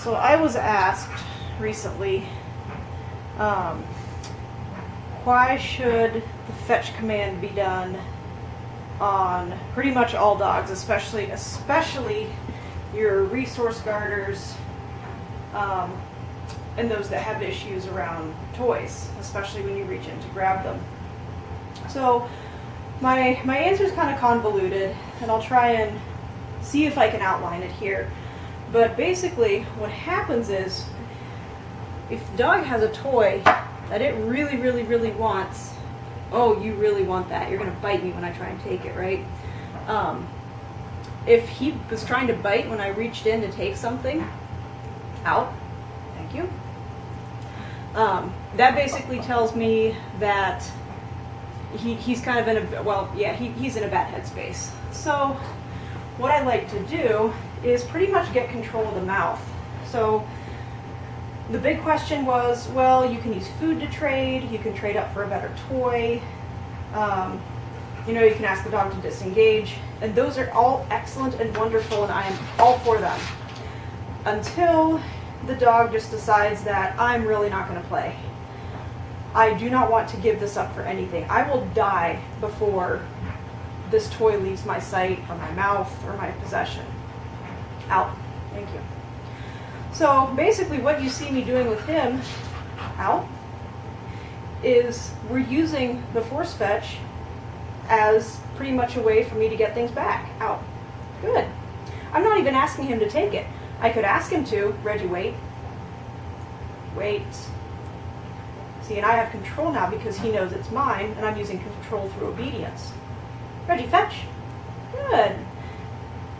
So I was asked recently, why should the fetch command be done on pretty much all dogs, especially your resource guarders, and those that have issues around toys, especially when you reach in to grab them. So my answer is kind of convoluted, and I'll try and see if I can outline it here. But basically what happens is, if the dog has a toy that it really, really, really wants, oh, you really want that, you're going to bite me when I try and take it, right? If he was trying to bite when I reached in to take something, out, thank you. That basically tells me that he's kind of in a, well, yeah, he's in a bad headspace. So what I like to do is pretty much get control of the mouth. So the big question was, well, you can use food to trade, you can trade up for a better toy, you can ask the dog to disengage, and those are all excellent and wonderful, and I am all for them. Until the dog just decides that I'm really not going to play. I do not want to give this up for anything. I will die before this toy leaves my sight or my mouth or my possession. Out. Thank you. So basically what you see me doing with him, out, is we're using the force fetch as pretty much a way for me to get things back. Out. Good. I'm not even asking him to take it. I could ask him to, Reggie, wait. Wait. See, and I have control now because he knows it's mine, and I'm using control through obedience. Reggie, fetch. Good.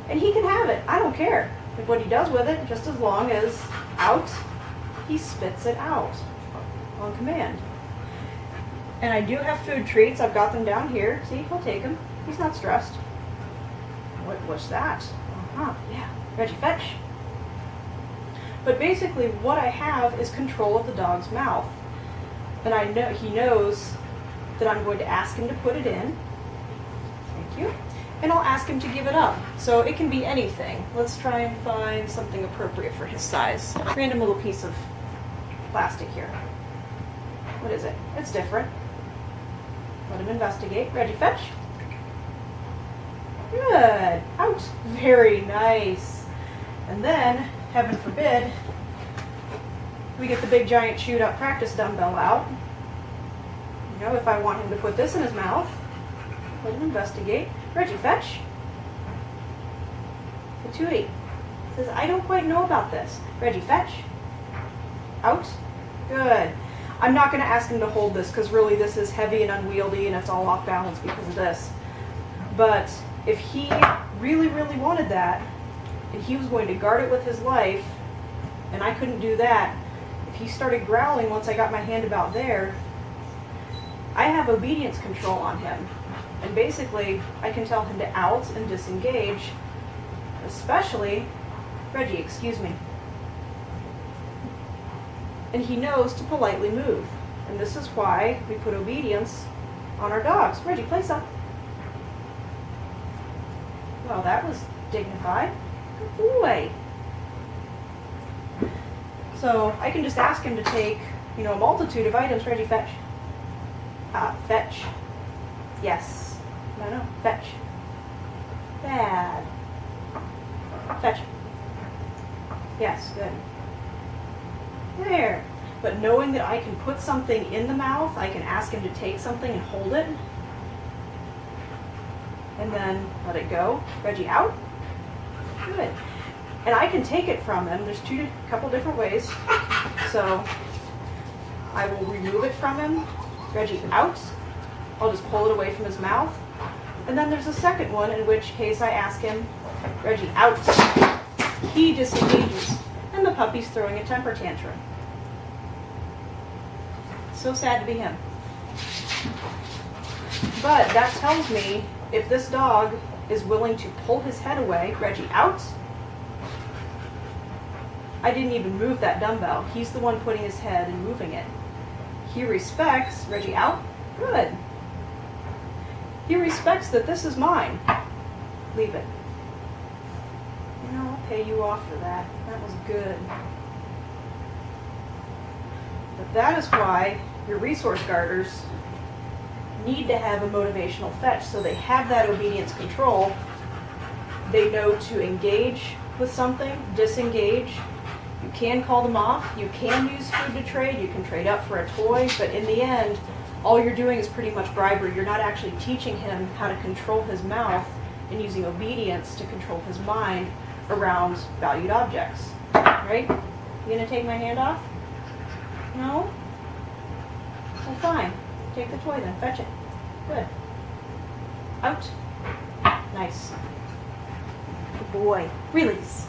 And he can have it. I don't care what he does with it, just as long as out, he spits it out on command. And I do have food treats. I've got them down here. See, he'll take them. He's not stressed. What's that? Yeah. Reggie, fetch. But basically what I have is control of the dog's mouth. And I know he knows that I'm going to ask him to put it in. Thank you. And I'll ask him to give it up. So it can be anything. Let's try and find something appropriate for his size. Random little piece of plastic here. What is it? It's different. Let him investigate. Reggie, fetch. Good. Out. Very nice. And then, heaven forbid, we get the big giant chewed up practice dumbbell out. If I want him to put this in his mouth, let him investigate. Reggie, fetch. Patootie says, I don't quite know about this. Reggie, fetch. Out. Good. I'm not going to ask him to hold this because really this is heavy and unwieldy and it's all off balance because of this. But if he really, really wanted that and he was going to guard it with his life and I couldn't do that, if he started growling once I got my hand about there, I have obedience control on him. And basically, I can tell him to out and disengage, especially, Reggie, excuse me. And he knows to politely move. And this is why we put obedience on our dogs. Reggie, place up. Well, that was dignified. Good boy. So I can just ask him to take, a multitude of items. Reggie, fetch. Fetch. Yes. No, fetch. Bad. Fetch. Yes, good. There. But knowing that I can put something in the mouth, I can ask him to take something and hold it. And then let it go. Reggie, out. Good. And I can take it from him. There's a couple different ways. So I will remove it from him. Reggie, out. I'll just pull it away from his mouth. And then there's a second one, in which case I ask him, Reggie, out. He disengages. And the puppy's throwing a temper tantrum. So sad to be him. But that tells me if this dog is willing to pull his head away, Reggie, out. I didn't even move that dumbbell. He's the one putting his head and moving it. He respects, Reggie, out. Good. He respects that this is mine. Leave it. pay you off for that. That was good. But that is why your resource guarders need to have a motivational fetch, so they have that obedience control. They know to engage with something, disengage. You can call them off. You can use food to trade. You can trade up for a toy. But in the end, all you're doing is pretty much bribery. You're not actually teaching him how to control his mouth and using obedience to control his mind around valued objects. Right? You gonna take my hand off? No? Well, fine. Take the toy then. Fetch it. Good. Out. Nice. Good boy. Release.